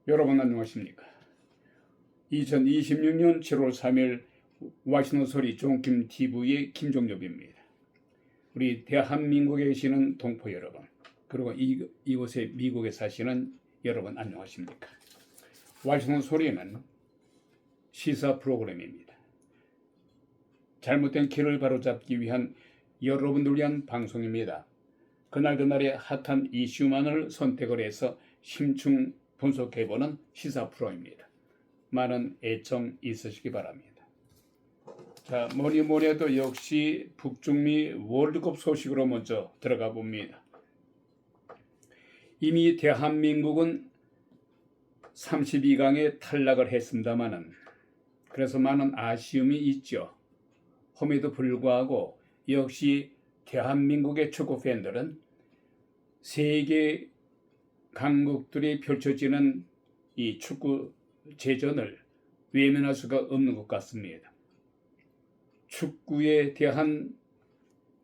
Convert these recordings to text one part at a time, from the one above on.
여러분 안녕하십니까? 2026년 7월 3일 와시는 소리 종킴 TV의 김종엽입니다. 우리 대한민국에 계시는 동포 여러분, 그리고 이곳에 미국에 사시는 여러분 안녕하십니까? 와시는 소리는 시사 프로그램입니다. 잘못된 길을 바로잡기 위한 여러분들 위한 방송입니다. 그날그날의 핫한 이슈만을 선택을 해서 심층 분석해보는 시사 프로입니다. 많은 애청 있으시기 바랍니다. 자, 뭐니 해도 역시 북중미 월드컵 소식으로 먼저 들어가 봅니다. 이미 대한민국은 32강에 탈락을 했습니다마는 그래서 많은 아쉬움이 있죠. 험에도 불구하고 역시 대한민국의 축구 팬들은 세계 강국들이 펼쳐지는 이 축구 제전을 외면할 수가 없는 것 같습니다. 축구에 대한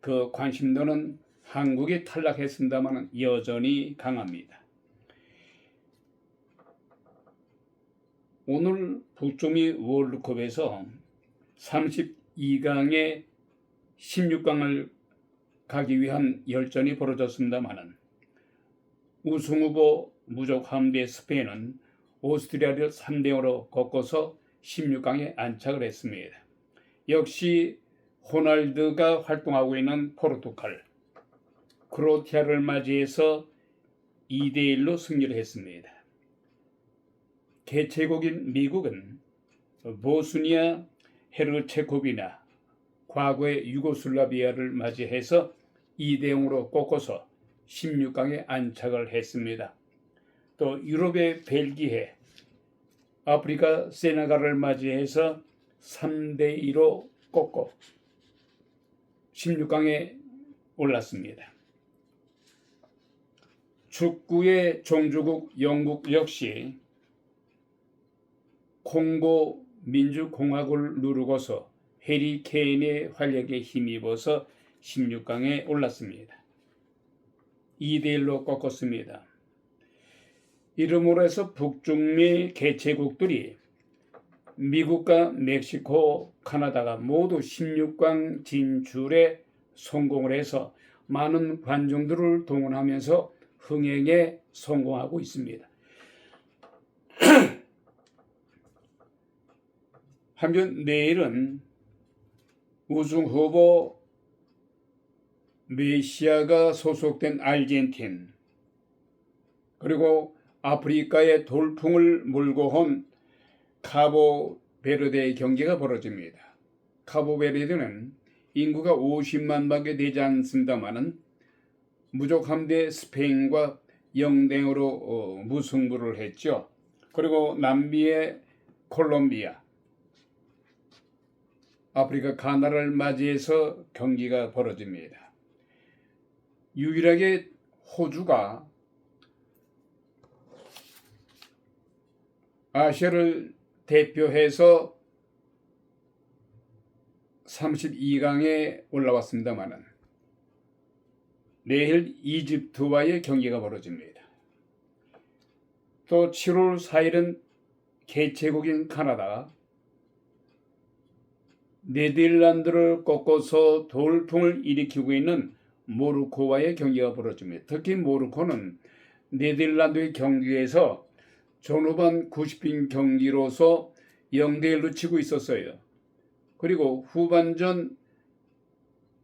그 관심도는 한국이 탈락했습니다만 여전히 강합니다. 오늘 북중미 월드컵에서 32강에 16강을 가기 위한 열전이 벌어졌습니다만 우승 후보 무적 함대 스페인은 오스트리아를 3대0으로 꺾어서 16강에 안착을 했습니다. 역시 호날두가 활동하고 있는 포르투갈, 크로아티아를 맞이해서 2대1로 승리를 했습니다. 개최국인 미국은 보스니아 헤르체고비나 과거의 유고슬라비아를 맞이해서 2대0으로 꺾어서 16강에 안착을 했습니다. 또 유럽의 벨기에, 아프리카 세네갈을 맞이해서 3대2로 꺾고 16강에 올랐습니다. 축구의 종주국 영국 역시 콩고 민주공화국을 누르고서 해리 케인의 활약에 힘입어서 16강에 올랐습니다. 2대1로 꺾었습니다. 이름으로 해서 북중미 개최국들이 미국과 멕시코, 카나다가 모두 16강 진출에 성공을 해서 많은 관중들을 동원하면서 흥행에 성공하고 있습니다. 한편 내일은 우승 후보 메시아가 소속된 아르헨틴, 그리고 아프리카의 돌풍을 몰고 온 카보베르데의 경기가 벌어집니다. 카보베르데는 인구가 50만밖에 되지 않습니다만은 무적 함대 스페인과 0대0으로 무승부를 했죠. 그리고 남미의 콜롬비아, 아프리카 가나를 맞이해서 경기가 벌어집니다. 유일하게 호주가 아시아를 대표해서 32강에 올라왔습니다만 내일 이집트와의 경기가 벌어집니다. 또 7월 4일은 개최국인 카나다가 네덜란드를 꺾어서 돌풍을 일으키고 있는 모로코와의 경기가 벌어집니다. 특히 모로코는 네덜란드의 경기에서 전후반 90분 경기로서 0대1로 치고 있었어요. 그리고 후반전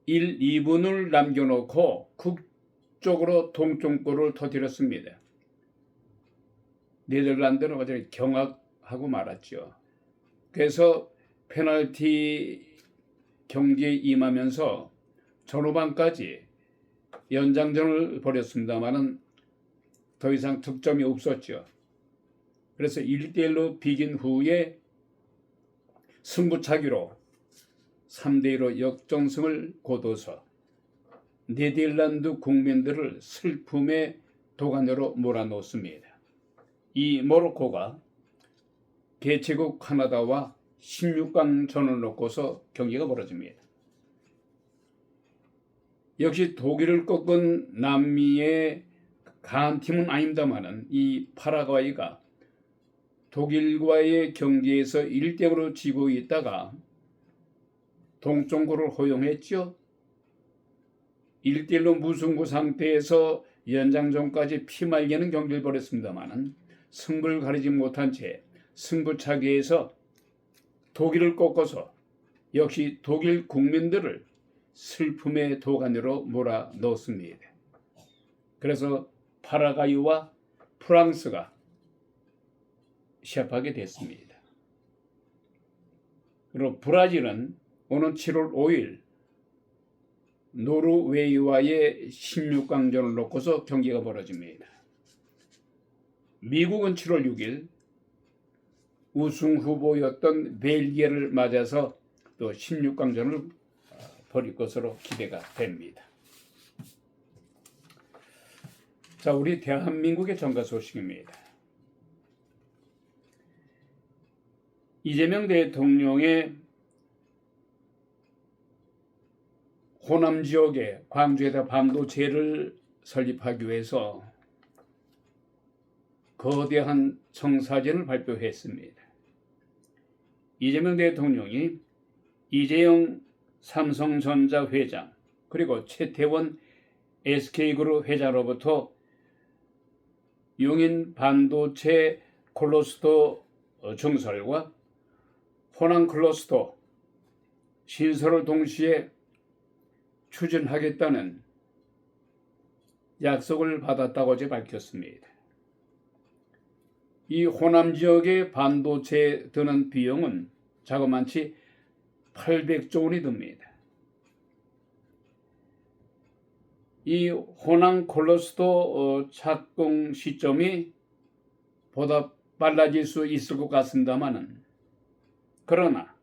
1, 2분을 남겨놓고 극적으로 동점골을 터뜨렸습니다. 네덜란드는 완전히 경악하고 말았죠. 그래서 페널티 경기에 임하면서 전후반까지 연장전을 벌였습니다만은 더 이상 득점이 없었죠. 그래서 1대1로 비긴 후에 승부차기로 3대2로 역전승을 거둬서 네덜란드 국민들을 슬픔의 도가니로 몰아넣습니다. 이 모로코가 개최국 카나다와 16강전을 놓고서 경기가 벌어집니다. 역시 독일을 꺾은 남미의 강한 팀은 아닙니다만은 이 파라과이가 독일과의 경기에서 1대0으로 지고 있다가 동점골을 허용했죠. 1대1로 무승부 상태에서 연장전까지 피말리는 경기를 벌였습니다만 승부를 가리지 못한 채 승부차기에서 독일을 꺾어서 역시 독일 국민들을 슬픔의 도가니로 몰아넣었습니다. 그래서 파라과이와 프랑스가 시합하게 됐습니다. 그리고 브라질은 오는 7월 5일 노르웨이와의 16강전을 놓고서 경기가 벌어집니다. 미국은 7월 6일 우승 후보였던 벨기에를 맞아서 또 16강전을 벌일 것으로 기대가 됩니다. 자, 우리 대한민국의 정가 소식입니다. 이재명 대통령의 호남 지역에 광주에다 반도체를 설립하기 위해서 거대한 청사진을 발표했습니다. 이재명 대통령이 이재용 삼성전자 회장 그리고 최태원 SK그룹 회장으로부터 용인 반도체 클러스터 증설과 호남 클러스터 신설을 동시에 추진하겠다는 약속을 받았다고 어제 밝혔습니다. 이 호남 지역의 반도체에 드는 비용은 자그마치 800조 원이 듭니다. 이 호남 클러스터 착공 시점이 보다 빨라질 수 있을 것 같습니다만은 그러나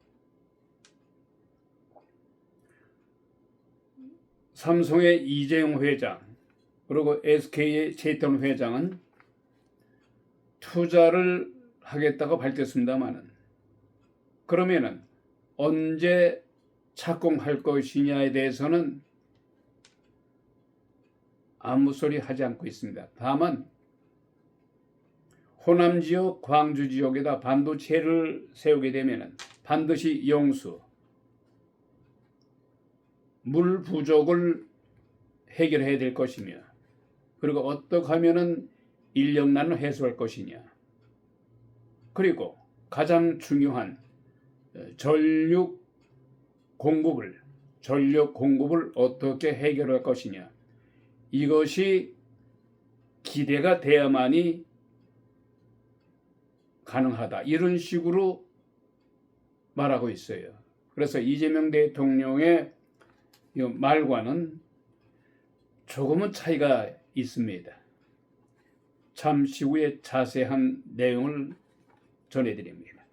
삼성의 이재용 회장 그리고 SK의 최태원 회장은 투자를 하겠다고 밝혔습니다만은 그러면은 언제 착공할 것이냐에 대해서는 아무 소리 하지 않고 있습니다. 다만 호남 지역, 광주 지역에다 반도체를 세우게 되면은 반드시 용수, 물 부족을 해결해야 될 것이며 그리고 어떻게 하면은 인력난을 해소할 것이냐 그리고 가장 중요한 전력 공급을 어떻게 해결할 것이냐 이것이 기대가 돼야만이 가능하다 이런 식으로 말하고 있어요. 그래서 이재명 대통령의 말과는 조금은 차이가 있습니다. 잠시 후에 자세한 내용을 전해드립니다.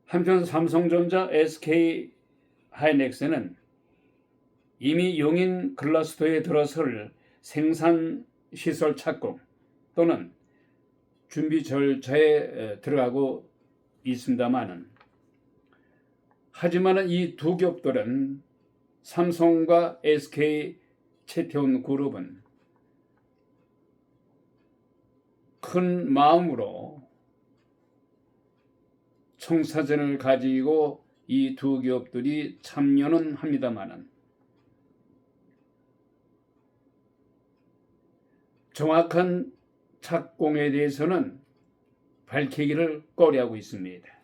한편 삼성전자, SK 하이닉스는 이미 용인 클러스터에 들어설 생산 시설 착공 또는 준비 절차에 들어가고 있습니다만은 하지만 이 두 기업들은 삼성과 SK 채태원 그룹은 큰 마음으로 청사진을 가지고 이 두 기업들이 참여는 합니다만은 정확한 착공에 대해서는 밝히기를 꺼려하고 있습니다.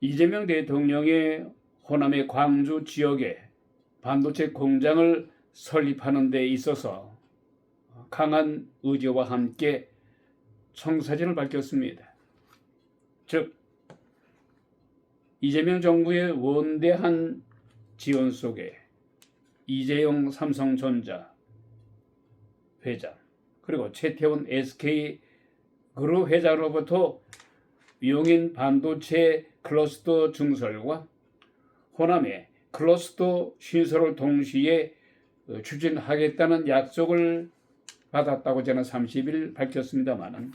이재명 대통령의 호남의 광주 지역에 반도체 공장을 설립하는 데 있어서 강한 의지와 함께 청사진을 밝혔습니다. 즉 이재명 정부의 원대한 지원 속에 이재용 삼성전자 회장 그리고 최태원 SK그룹 회장으로부터 용인 반도체 클러스터 증설과 호남의 클러스터 신설을 동시에 추진하겠다는 약속을 받았다고 저는 30일 밝혔습니다만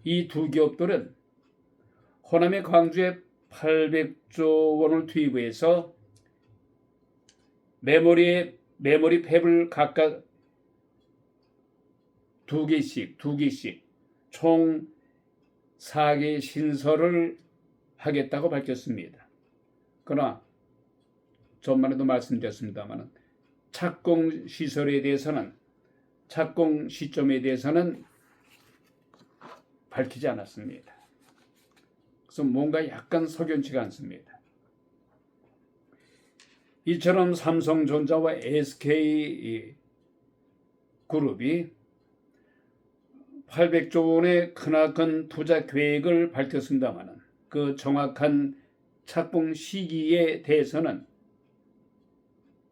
이 두 기업들은 호남의 광주에 800조 원을 투입해서 메모리 팹을 각각 두 개씩 총 4개 신설을 하겠다고 밝혔습니다. 그러나 전번에도 말씀드렸습니다만 착공 시설에 대해서는 착공 시점에 대해서는 밝히지 않았습니다. 그래서 뭔가 약간 석연치가 않습니다. 이처럼 삼성전자와 SK 그룹이 800조 원의 크나큰 투자 계획을 밝혔습니다만 그 정확한 착공 시기에 대해서는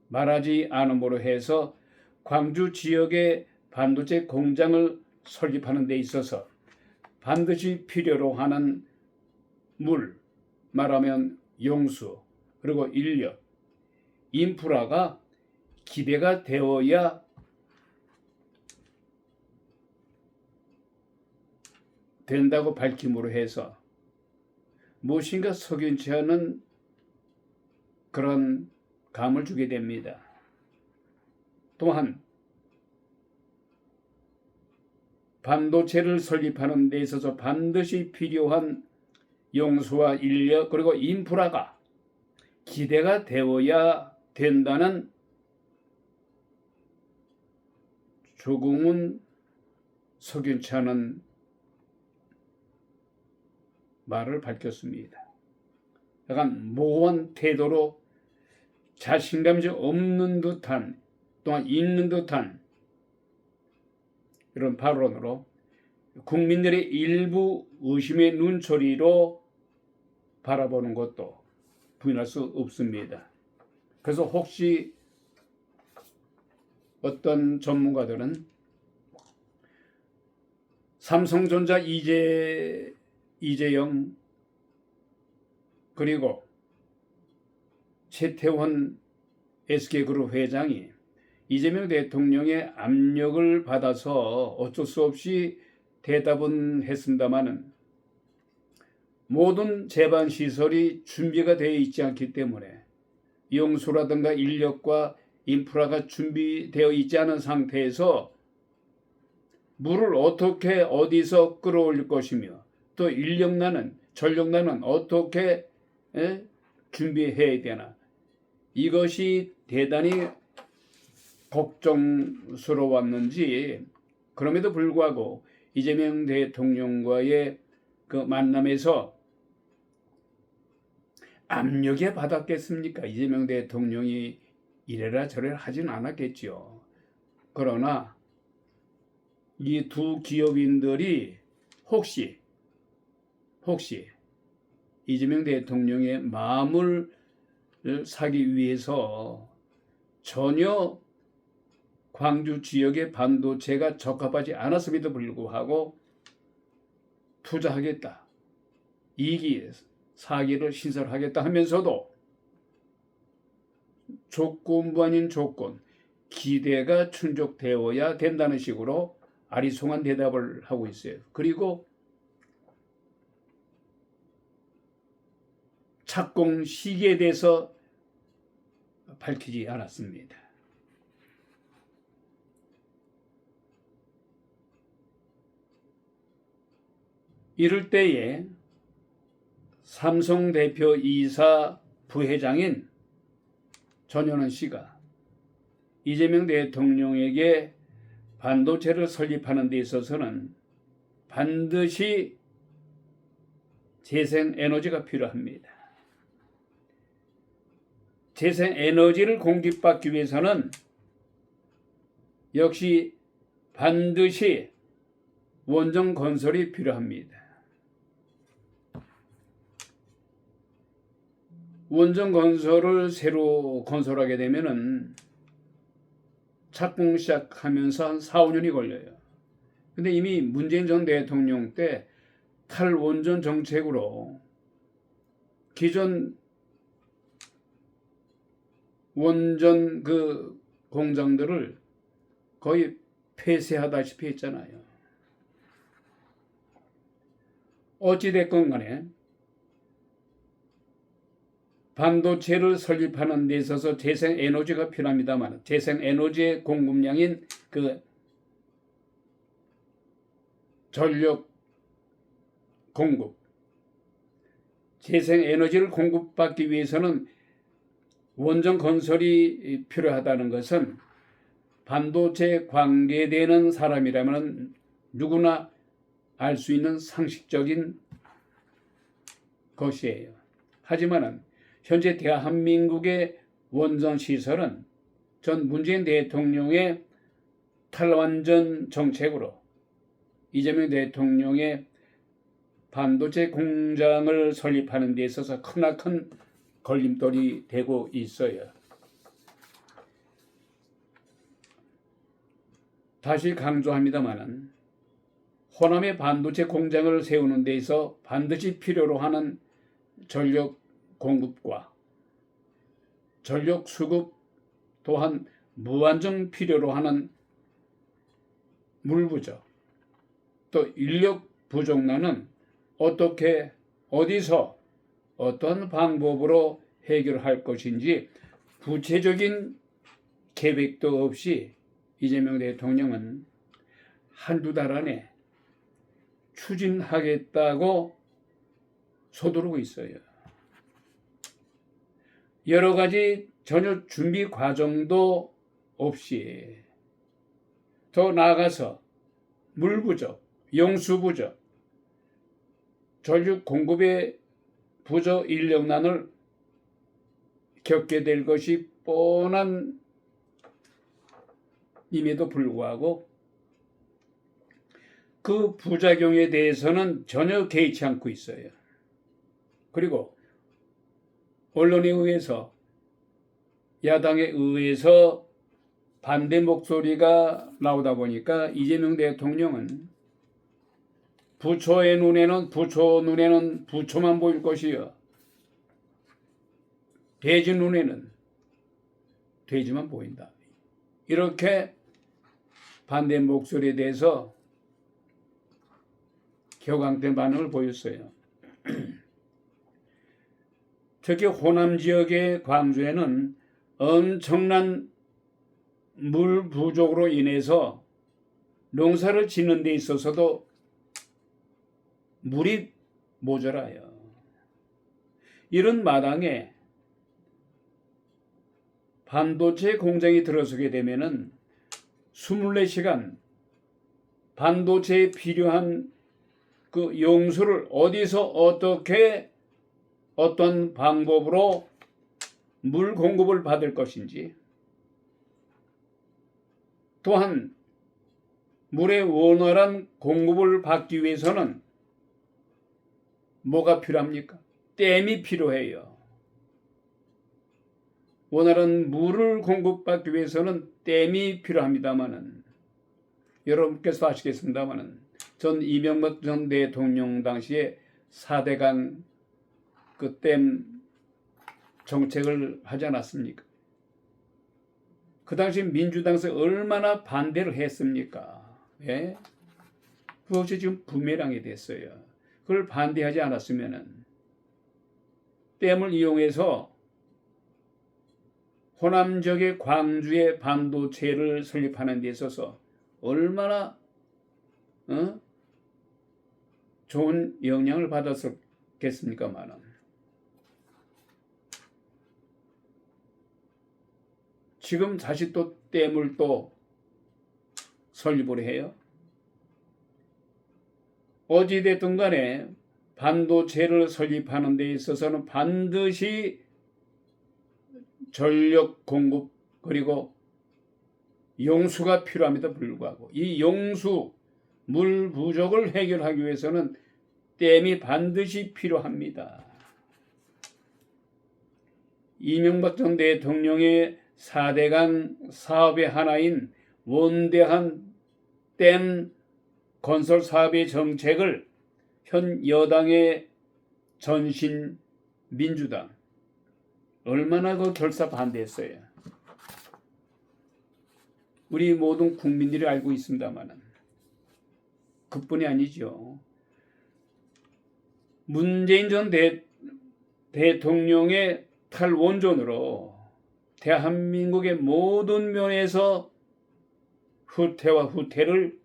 말하지 않음으로 해서 광주 지역의 반도체 공장을 설립하는 데 있어서 반드시 필요로 하는 물, 말하면 용수, 그리고 인력, 인프라가 기대가 되어야 된다고 밝힘으로 해서 무엇인가 석연치 않은 그런 감을 주게 됩니다. 또한 반도체를 설립하는 데 있어서 반드시 필요한 용수와 인력 그리고 인프라가 기대가 되어야 된다는 조금은 석연치 않은 말을 밝혔습니다. 약간 모호한 태도로 자신감이 없는 듯한 또한 있는 듯한 이런 발언으로 국민들의 일부 의심의 눈초리로 바라보는 것도 부인할 수 없습니다. 그래서 혹시 어떤 전문가들은 삼성전자 이재영 그리고 최태원 SK그룹 회장이 이재명 대통령의 압력을 받아서 어쩔 수 없이 대답은 했습니다마는 모든 제반 시설이 준비가 되어 있지 않기 때문에 용수라든가 인력과 인프라가 준비되어 있지 않은 상태에서 물을 어떻게 어디서 끌어올릴 것이며 또 인력난은 전력난은 어떻게 준비해야 되나, 이것이 대단히 걱정스러웠는지 그럼에도 불구하고 이재명 대통령과의 그 만남에서 압력에 받았겠습니까? 이재명 대통령이 이래라 저래라 하진 않았겠죠. 그러나 이 두 기업인들이 혹시 이재명 대통령의 마음을 사기 위해서 전혀 광주 지역의 반도체가 적합하지 않았음에도 불구하고 투자하겠다, 이기 사기를 신설하겠다 하면서도 조건부 아닌 조건, 기대가 충족되어야 된다는 식으로 아리송한 대답을 하고 있어요. 그리고 착공 시기에 대해서 밝히지 않았습니다. 이럴 때에 삼성 대표 이사 부회장인 전현원 씨가 이재명 대통령에게 반도체를 설립하는 데 있어서는 반드시 재생에너지가 필요합니다. 재생에너지를 공급받기 위해서는 역시 반드시 원전 건설이 필요합니다. 원전 건설을 새로 건설하게 되면은 착공 시작하면서 한 4, 5년이 걸려요. 근데 이미 문재인 전 대통령 때 탈원전 정책으로 기존 원전 그 공장들을 거의 폐쇄하다시피 했잖아요. 어찌됐건 간에 반도체를 설립하는 데 있어서 재생에너지가 필요합니다만 재생에너지의 공급량인 그 전력 공급, 재생에너지를 공급받기 위해서는 원전 건설이 필요하다는 것은 반도체에 관계되는 사람이라면 누구나 알 수 있는 상식적인 것이에요. 하지만 현재 대한민국의 원전 시설은 전 문재인 대통령의 탈원전 정책으로 이재명 대통령의 반도체 공장을 설립하는 데 있어서 크나큰 걸림돌이 되고 있어요. 다시 강조합니다마는 호남에 반도체 공장을 세우는 데 있어 반드시 필요로 하는 전력 공급과 전력 수급 또한 무한정 필요로 하는 물 부족, 또 인력 부족난은 어떻게 어디서 어떤 방법으로 해결할 것인지 구체적인 계획도 없이 이재명 대통령은 한두 달 안에 추진하겠다고 서두르고 있어요. 여러 가지 전혀 준비 과정도 없이 더 나아가서 물 부족, 용수 부족, 전력 공급의 부족 인력난을 겪게 될 것이 뻔한 임에도 불구하고 그 부작용에 대해서는 전혀 개의치 않고 있어요. 그리고 언론에 의해서 야당에 의해서 반대 목소리가 나오다 보니까 이재명 대통령은 부처의 눈에는 부처만 보일 것이요, 돼지 눈에는 돼지만 보인다. 이렇게 반대 목소리에 대해서 격앙된 반응을 보였어요. 특히 호남 지역의 광주에는 엄청난 물 부족으로 인해서 농사를 짓는 데 있어서도 물이 모자라요. 이런 마당에 반도체 공장이 들어서게 되면은 24시간 반도체에 필요한 그 용수를 어디서 어떻게 어떤 방법으로 물 공급을 받을 것인지, 또한 물의 원활한 공급을 받기 위해서는 뭐가 필요합니까? 댐이 필요해요. 원활한 물을 공급받기 위해서는 댐이 필요합니다마는, 여러분께서 아시겠습니다마는 전 이명박 전 대통령 당시에 4대강 그 댐 정책을 하지 않았습니까? 그 당시 민주당에서 얼마나 반대를 했습니까? 예? 그것이 지금 부메랑이 됐어요. 그걸 반대하지 않았으면은 댐을 이용해서 호남 지역의 광주의 반도체를 설립하는 데 있어서 얼마나 좋은 영향을 받았겠습니까마는, 지금 다시 또 댐을 또 설립을 해요. 어찌됐든 간에 반도체를 설립하는 데 있어서는 반드시 전력 공급 그리고 용수가 필요함에도 불구하고 이 용수, 물 부족을 해결하기 위해서는 댐이 반드시 필요합니다. 이명박 전 대통령의 4대강 사업의 하나인 원대한 댐 건설 사업의 정책을 현 여당의 전신 민주당 얼마나 그 결사 반대했어요. 우리 모든 국민들이 알고 있습니다만은 그뿐이 아니죠. 문재인 전 대통령의 탈원전으로 대한민국의 모든 면에서 후퇴와 후퇴를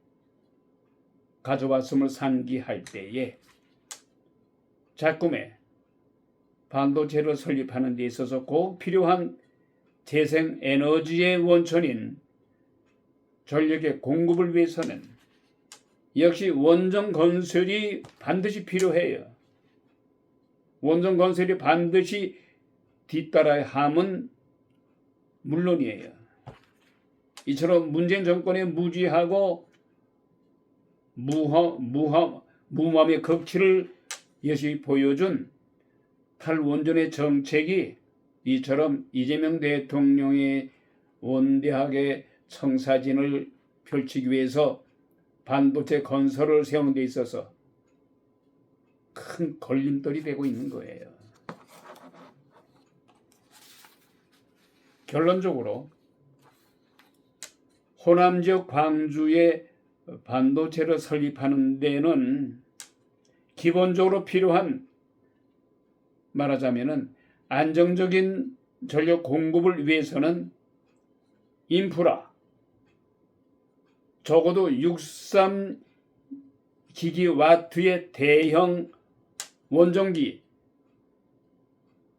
가져왔음을 상기할 때에 작금에 반도체를 설립하는 데 있어서 꼭 필요한 재생 에너지의 원천인 전력의 공급을 위해서는 역시 원전 건설이 반드시 필요해요. 원전 건설이 반드시 뒤따라야 함은 물론이에요. 이처럼 문재인 정권의 무지하고 무모함의 극치를 여시 보여준 탈원전의 정책이 이처럼 이재명 대통령의 원대하게 청사진을 펼치기 위해서 반도체 건설을 세우는 데 있어서 큰 걸림돌이 되고 있는 거예요. 결론적으로 호남 지역 광주에 반도체를 설립하는 데는 기본적으로 필요한 말하자면은 안정적인 전력 공급을 위해서는 인프라, 적어도 63 기기와트의 대형 원전기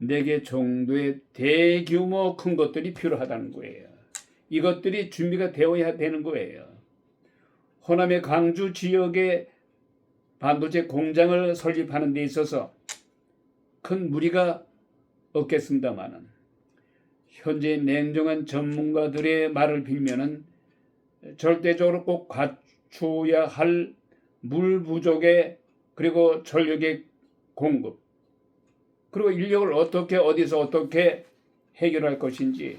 4개 정도의 대규모 큰 것들이 필요하다는 거예요. 이것들이 준비가 되어야 되는 거예요. 호남의 광주 지역에 반도체 공장을 설립하는 데 있어서 큰 무리가 없겠습니다만은 현재 냉정한 전문가들의 말을 빌면은 절대적으로 꼭 갖춰야 할 물 부족의 그리고 전력의 공급 그리고 인력을 어떻게 어디서 어떻게 해결할 것인지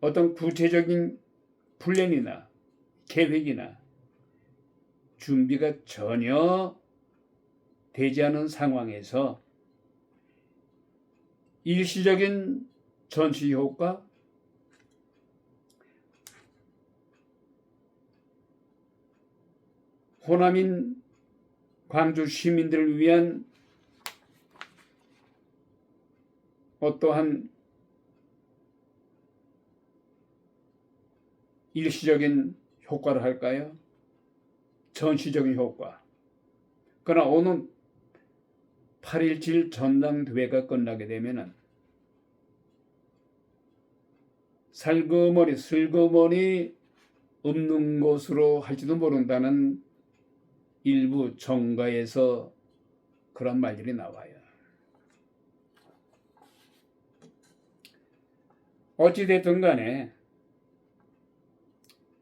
어떤 구체적인 플랜이나 계획이나 준비가 전혀 되지 않은 상황에서 일시적인 전시 효과, 호남인 광주 시민들을 위한 어떠한 일시적인 효과를 할까요? 전시적인 효과. 그러나 오는 8.17 전당대회가 끝나게 되면은 슬그머니 없는 것으로 할지도 모른다는 일부 정가에서 그런 말들이 나와요. 어찌됐든 간에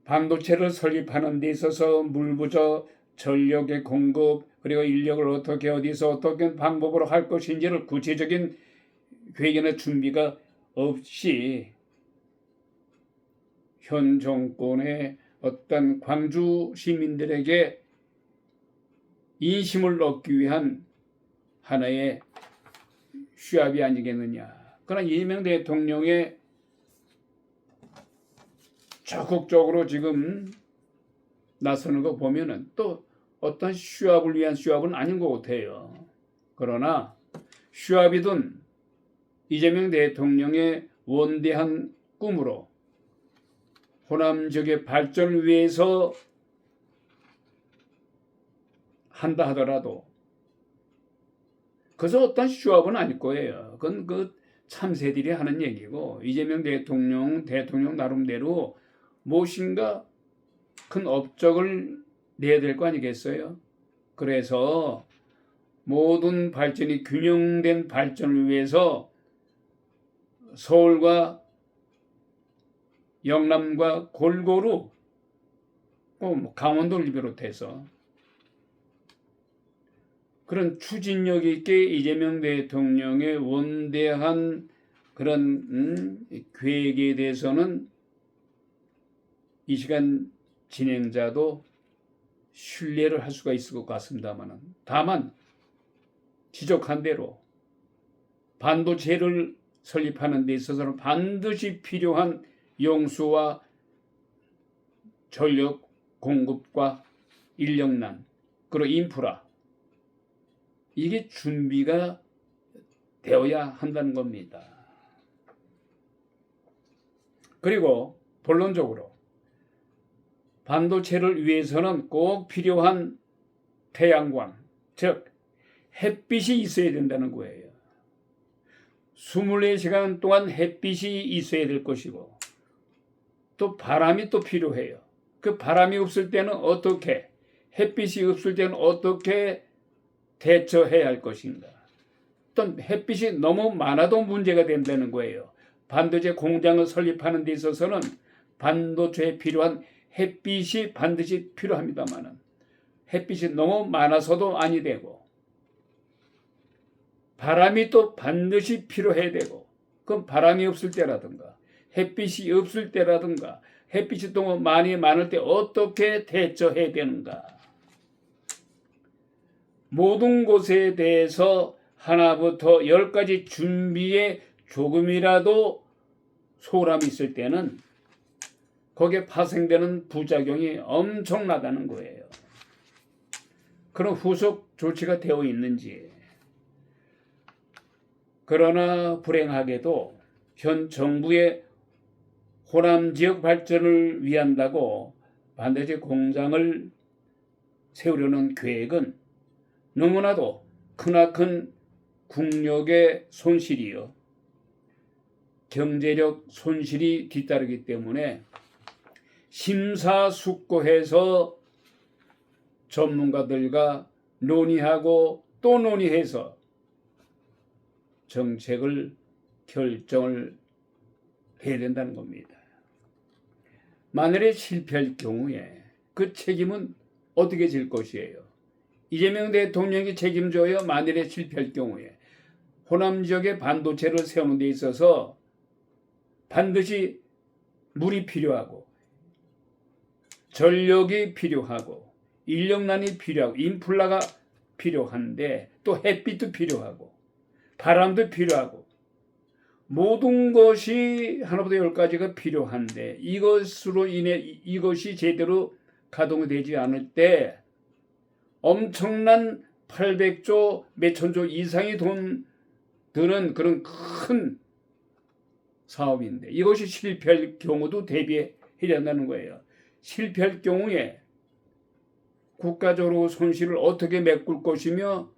반도체를 설립하는 데 있어서 물 부족, 전력의 공급, 그리고 인력을 어떻게 어디서 어떻게 방법으로 할 것인지를 구체적인 계획이나 준비가 없이 현 정권의 어떤 광주 시민들에게 인심을 얻기 위한 하나의 시합이 아니겠느냐. 그러나 이재명 대통령의 적극적으로 지금 나서는 거 보면은 또 어떤 시합을 위한 시합은 아닌 것 같아요. 그러나 시합이든 이재명 대통령의 원대한 꿈으로 호남 지역의 발전을 위해서 한다 하더라도 그래서 어떤 시합은 아닐 거예요. 그건 그 참새들이 하는 얘기고 이재명 대통령 나름대로 무엇인가 큰 업적을 내야 될 거 아니겠어요? 그래서 모든 발전이 균형된 발전을 위해서 서울과 영남과 골고루 강원도를 비롯해서 그런 추진력 있게 이재명 대통령의 원대한 그런 계획에 대해서는 이 시간 진행자도 신뢰를 할 수가 있을 것 같습니다만 다만 지적한 대로 반도체를 설립하는 데 있어서는 반드시 필요한 용수와 전력 공급과 인력난 그리고 인프라 이게 준비가 되어야 한다는 겁니다. 그리고 본론적으로 반도체를 위해서는 꼭 필요한 태양광, 즉 햇빛이 있어야 된다는 거예요. 24시간 동안 햇빛이 있어야 될 것이고 또 바람이 또 필요해요. 그 바람이 없을 때는 어떻게, 햇빛이 없을 때는 어떻게 대처해야 할 것인가. 또 햇빛이 너무 많아도 문제가 된다는 거예요. 반도체 공장을 설립하는 데 있어서는 반도체에 필요한 햇빛이 반드시 필요합니다만 햇빛이 너무 많아서도 아니 되고 바람이 또 반드시 필요해야 되고 그럼 바람이 없을 때라든가 햇빛이 없을 때라든가 햇빛이 너무 많을 때 어떻게 대처해야 되는가. 모든 것에 대해서 하나부터 10까지 준비에 조금이라도 소홀함이 있을 때는 거기에 파생되는 부작용이 엄청나다는 거예요. 그런 후속 조치가 되어 있는지. 그러나 불행하게도 현 정부의 호남 지역 발전을 위한다고 반도체 공장을 세우려는 계획은 너무나도 크나큰 국력의 손실이요. 경제력 손실이 뒤따르기 때문에 심사숙고해서 전문가들과 논의하고 또 논의해서 정책을 결정을 해야 된다는 겁니다. 만일에 실패할 경우에 그 책임은 어떻게 질 것이에요? 이재명 대통령이 책임져야 만일에 실패할 경우에 호남 지역의 반도체를 세우는 데 있어서 반드시 물이 필요하고 전력이 필요하고 인력난이 필요하고 인플라가 필요한데 또 햇빛도 필요하고 바람도 필요하고 모든 것이 하나부터 10까지가 필요한데 이것으로 인해 이것이 제대로 가동이 되지 않을 때 엄청난 800조 몇천조 이상의 돈 드는 그런 큰 사업인데 이것이 실패할 경우도 대비해야 한다는 거예요. 실패할 경우에 국가적으로 손실을 어떻게 메꿀 것이며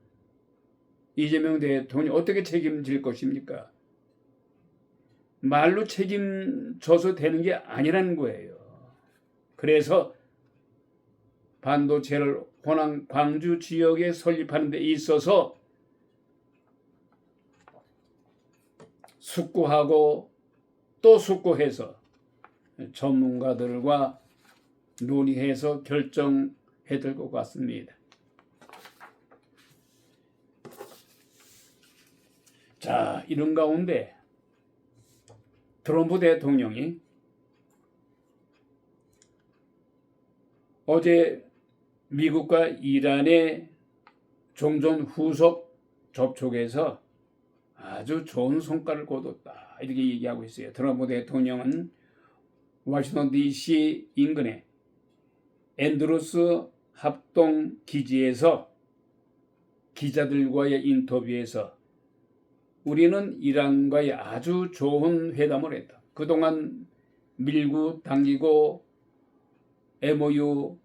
이재명 대통령이 어떻게 책임질 것입니까? 말로 책임져서 되는 게 아니라는 거예요. 그래서 반도체를 호남 광주 지역에 설립하는 데 있어서 숙고하고 또 숙고해서 전문가들과 논의해서 결정해야 될 것 같습니다. 자, 이런 가운데 트럼프 대통령이 어제 미국과 이란의 종전 후속 접촉에서 아주 좋은 성과를 거뒀다. 이렇게 얘기하고 있어요. 트럼프 대통령은 워싱턴 DC 인근의 앤드루스 합동 기지에서 기자들과의 인터뷰에서 우리는 이란과의 아주 좋은 회담을 했다. 그동안 밀고 당기고 MOU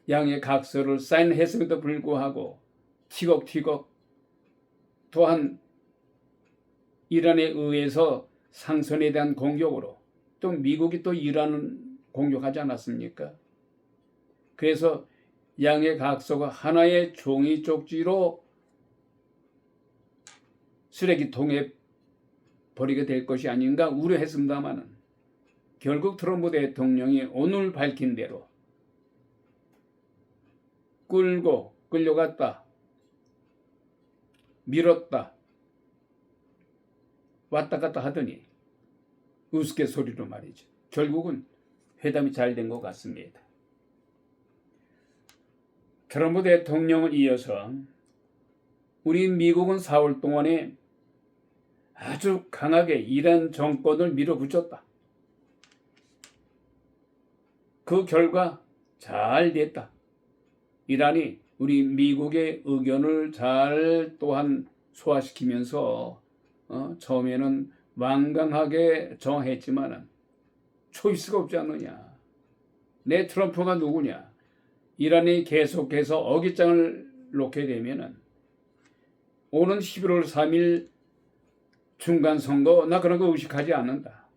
양의 각서를 사인했음에도 불구하고 티격티격 또한 이란에 의해서 상선에 대한 공격으로 또 미국이 또 이란을 공격하지 않았습니까? 그래서 양의 각서가 하나의 종이 쪽지로 쓰레기통에 버리게 될 것이 아닌가 우려했습니다마는 결국 트럼프 대통령이 오늘 밝힌 대로 끌려갔다, 밀었다, 왔다 갔다 하더니 우스갯소리로 말이죠. 결국은 회담이 잘 된 것 같습니다. 트럼프 대통령을 이어서 우리 미국은 4월 동안에 아주 강하게 이란 정권을 밀어붙였다. 그 결과 잘 됐다. 이란이 우리 미국의 의견을 잘 또한 소화시키면서 처음에는 완강하게 정했지만은 초이스가 없지 않느냐. 내 트럼프가 누구냐? 이란이 계속해서 어깃장을 놓게 되면은 오는 11월 3일 중간선거 나 그런 거 의식하지 않는다.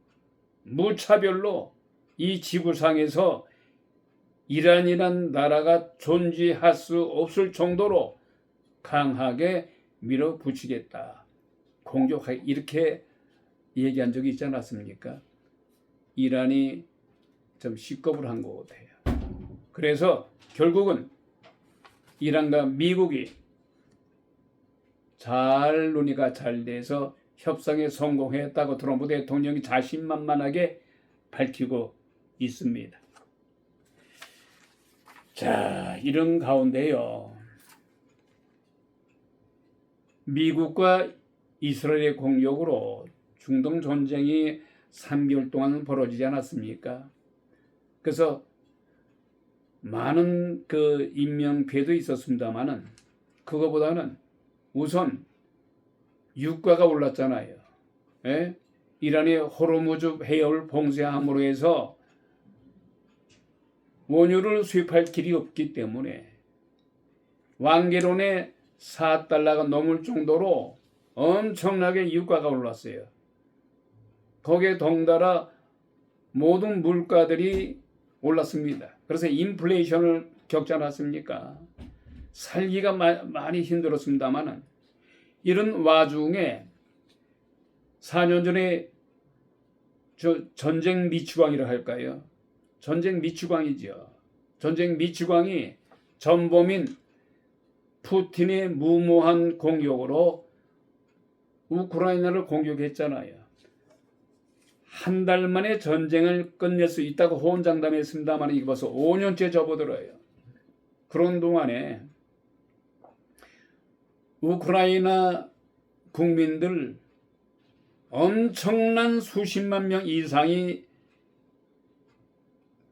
무차별로 이 지구상에서 이란이란 나라가 존재할 수 없을 정도로 강하게 밀어붙이겠다. 공격하게 이렇게 얘기한 적이 있지 않았습니까? 이란이 좀 식겁을 한 것 같아요. 그래서 결국은 이란과 미국이 잘 논의가 잘 돼서 협상에 성공했다고 트럼프 대통령이 자신만만하게 밝히고 있습니다. 자, 이런 가운데요. 미국과 이스라엘의 공격으로 중동 전쟁이 3개월 동안 벌어지지 않았습니까? 그래서 많은 그 인명 피해도 있었습니다만은 그거보다는 우선 유가가 올랐잖아요. 예? 이란의 호르무즈 해협을 봉쇄함으로 해서 원유를 수입할 길이 없기 때문에 완개론의 4달러가 넘을 정도로 엄청나게 유가가 올랐어요. 거기에 덩달아 모든 물가들이 올랐습니다. 그래서 인플레이션을 겪지 않았습니까? 살기가 많이 힘들었습니다만 이런 와중에 4년 전에 전쟁 미추광이라 할까요? 전쟁 미추광이죠. 전쟁 미추광이 전범인 푸틴의 무모한 공격으로 우크라이나를 공격했잖아요. 한 달 만에 전쟁을 끝낼 수 있다고 호언장담했습니다만 이게 벌써 5년째 접어들어요. 그런 동안에 우크라이나 국민들 엄청난 수십만 명 이상이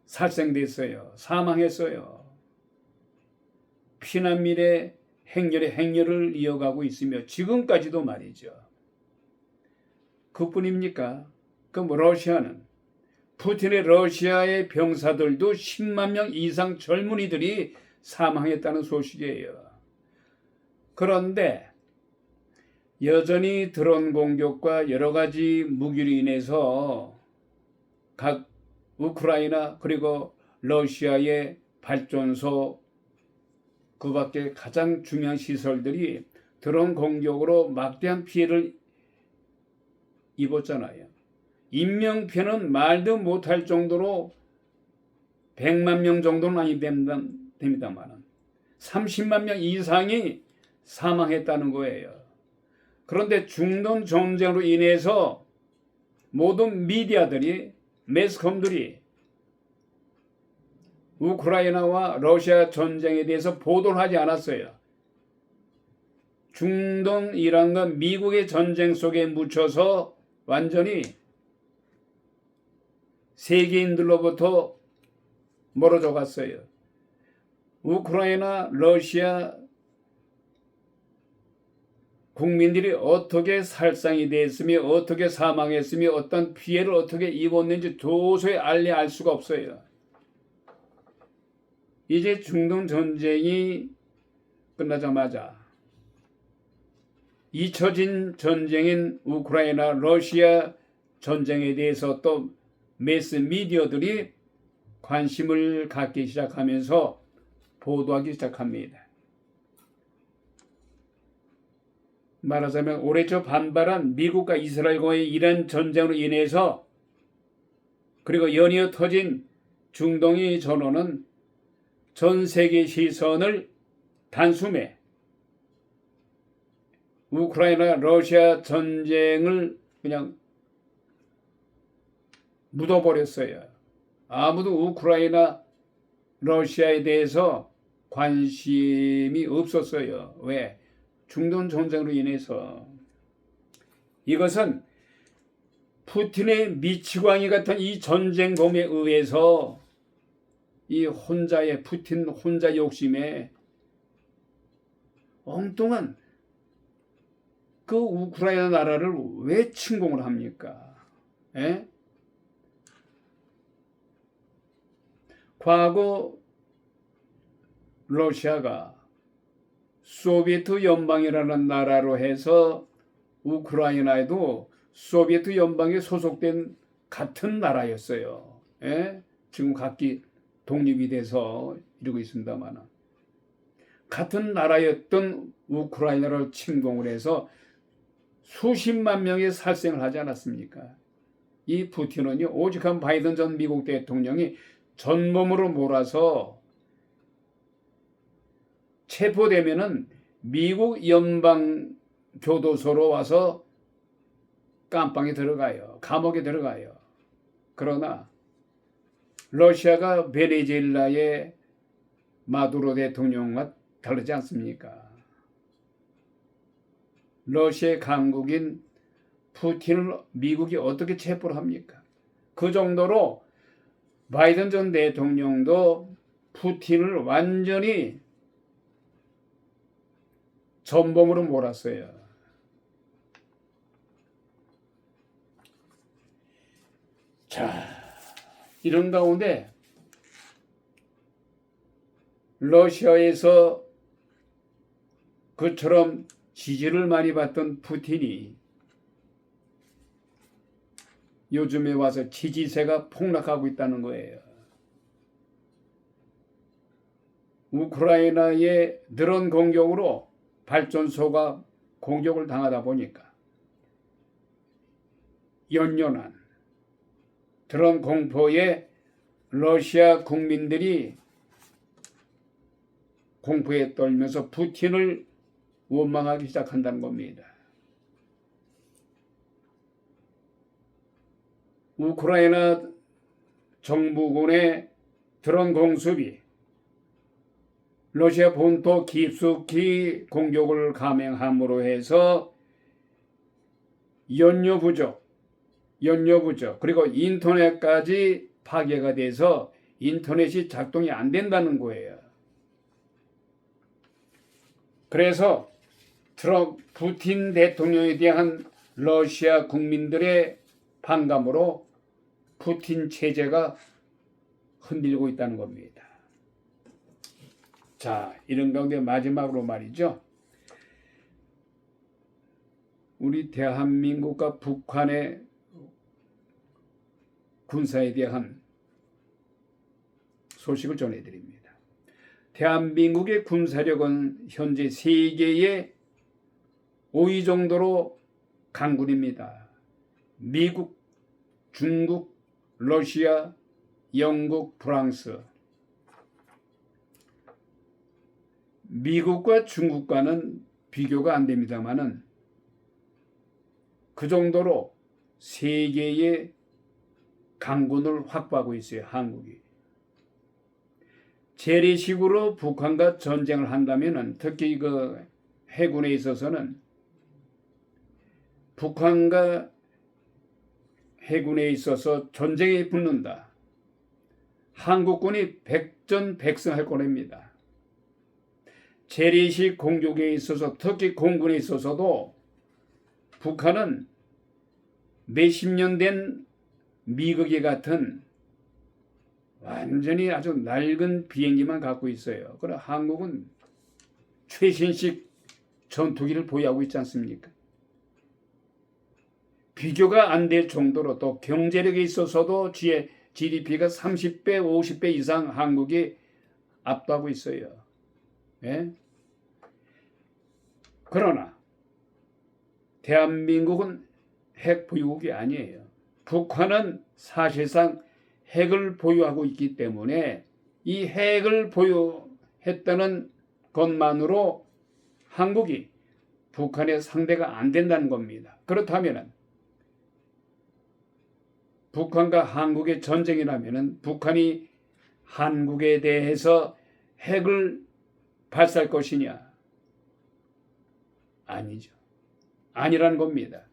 살생됐어요. 사망했어요. 피난민의 행렬을 이어가고 있으며 지금까지도 말이죠. 그뿐입니까? 그럼 러시아는 푸틴의 러시아의 병사들도 10만 명 이상 젊은이들이 사망했다는 소식이에요. 그런데 여전히 드론 공격과 여러 가지 무기로 인해서 각 우크라이나 그리고 러시아의 발전소 그 밖에 가장 중요한 시설들이 드론 공격으로 막대한 피해를 입었잖아요. 인명피해는 말도 못할 정도로 100만 명 정도는 아니 됩니다만 30만 명 이상이 사망했다는 거예요. 그런데 중동 전쟁으로 인해서 모든 미디어들이 매스컴들이 우크라이나와 러시아 전쟁에 대해서 보도를 하지 않았어요. 중동 이란과 미국의 전쟁 속에 묻혀서 완전히 세계인들로부터 멀어져 갔어요. 우크라이나, 러시아 국민들이 어떻게 살상이 됐으며 어떻게 사망했으며 어떤 피해를 어떻게 입었는지 도저히 알 수가 없어요. 이제 중동 전쟁이 끝나자마자 잊혀진 전쟁인 우크라이나, 러시아 전쟁에 대해서 또 매스 미디어들이 관심을 갖기 시작하면서 보도하기 시작합니다. 말하자면 오래전 반발한 미국과 이스라엘과의 이란 전쟁으로 인해서 그리고 연이어 터진 중동의 전원은 전 세계 시선을 단숨에 우크라이나 러시아 전쟁을 그냥 묻어버렸어요. 아무도 우크라이나 러시아에 대해서 관심이 없었어요. 왜? 중동 전쟁으로 인해서. 이것은 푸틴의 미치광이 같은 이 전쟁범에 의해서 이 푸틴 혼자 욕심에 엉뚱한 그 우크라이나 나라를 왜 침공을 합니까? 에? 과거 러시아가 소비에트 연방이라는 나라로 해서 우크라이나에도 소비에트 연방에 소속된 같은 나라였어요. 예? 지금 각기 독립이 돼서 이러고 있습니다만 같은 나라였던 우크라이나를 침공을 해서 수십만 명의 살생을 하지 않았습니까? 이 푸틴은요, 오직한 바이든 전 미국 대통령이 전범으로 몰아서 체포되면은 미국 연방 교도소로 와서 깜빵에 들어가요. 감옥에 들어가요. 그러나 러시아가 베네수엘라의 마두로 대통령과 다르지 않습니까? 러시아의 강국인 푸틴을 미국이 어떻게 체포를 합니까? 그 정도로 바이든 전 대통령도 푸틴을 완전히 전범으로 몰았어요. 자, 이런 가운데 러시아에서 그처럼 지지를 많이 받던 푸틴이 요즘에 와서 지지세가 폭락하고 있다는 거예요. 우크라이나의 드론 공격으로 발전소가 공격을 당하다 보니까 연연한 드론 공포에 러시아 국민들이 공포에 떨면서 푸틴을 원망하기 시작한다는 겁니다. 우크라이나 정부군의 드론 공습이 러시아 본토 깊숙이 공격을 감행함으로 해서 연료 부족, 그리고 인터넷까지 파괴가 돼서 인터넷이 작동이 안 된다는 거예요. 그래서 푸틴 대통령에 대한 러시아 국민들의 반감으로 푸틴 체제가 흔들리고 있다는 겁니다. 자, 이런 가운데 마지막으로 말이죠. 우리 대한민국과 북한의 군사에 대한 소식을 전해드립니다. 대한민국의 군사력은 현재 세계의 5위 정도로 강군입니다. 미국, 중국, 러시아, 영국, 프랑스. 미국과 중국과는 비교가 안 됩니다만은 그 정도로 세계의 강군을 확보하고 있어요, 한국이. 재래식으로 북한과 전쟁을 한다면은 특히 그 해군에 있어서는 북한과 해군에 있어서 전쟁에 붙는다. 한국군이 백전백승할 거랍니다. 재래식 공격에 있어서 특히 공군에 있어서도 북한은 몇십 년 된 미국에 같은 완전히 아주 낡은 비행기만 갖고 있어요. 그러나 한국은 최신식 전투기를 보유하고 있지 않습니까? 비교가 안 될 정도로 또 경제력에 있어서도 GDP가 30배, 50배 이상 한국이 압도하고 있어요. 예? 그러나 대한민국은 핵 보유국이 아니에요. 북한은 사실상 핵을 보유하고 있기 때문에 이 핵을 보유했다는 것만으로 한국이 북한의 상대가 안 된다는 겁니다. 그렇다면 북한과 한국의 전쟁이 나면 북한이 한국에 대해서 핵을 발사할 것이냐? 아니죠. 아니라는 겁니다.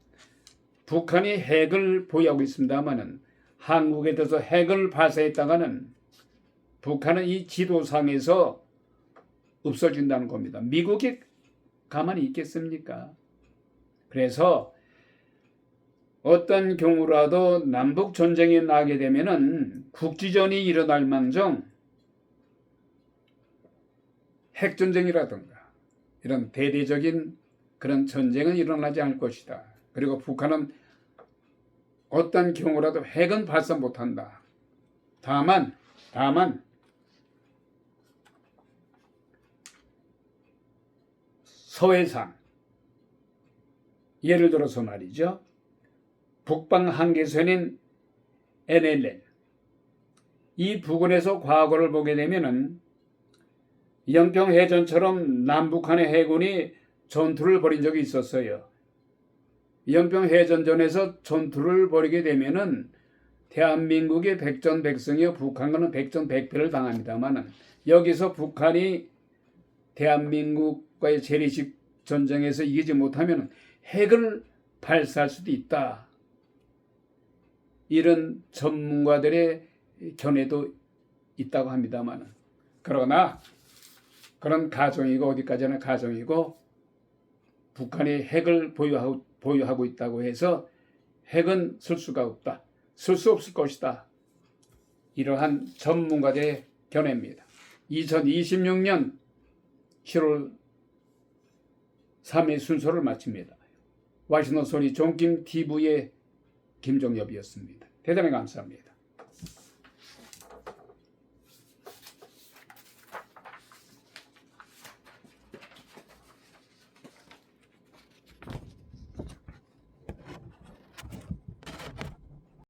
북한이 핵을 보유하고 있습니다만은 한국에 대해서 핵을 발사했다가는 북한은 이 지도상에서 없어진다는 겁니다. 미국이 가만히 있겠습니까? 그래서 어떤 경우라도 남북 전쟁이 나게 되면은 국지전이 일어날 망정 핵전쟁이라든가 이런 대대적인 그런 전쟁은 일어나지 않을 것이다. 그리고 북한은 어떤 경우라도 핵은 발사 못한다. 다만 서해상, 예를 들어서 말이죠, 북방 한계선인 NLL, 이 부근에서 과거를 보게 되면은 연평해전처럼 남북한의 해군이 전투를 벌인 적이 있었어요. 연평해전전에서 전투를 벌이게 되면은 대한민국의 백전백승이요, 북한과는 백전백패를 당합니다만은, 여기서 북한이 대한민국과의 재래식 전쟁에서 이기지 못하면 핵을 발사할 수도 있다. 이런 전문가들의 견해도 있다고 합니다만은, 그러나 그런 가정이고, 어디까지나 가정이고, 북한이 핵을 보유하고 있다고 해서 핵은 쓸 수가 없다. 쓸 수 없을 것이다. 이러한 전문가들의 견해입니다. 2026년 7월 3일 순서를 마칩니다. 와시노 소리 종김 TV의 김종엽이었습니다. 대단히 감사합니다.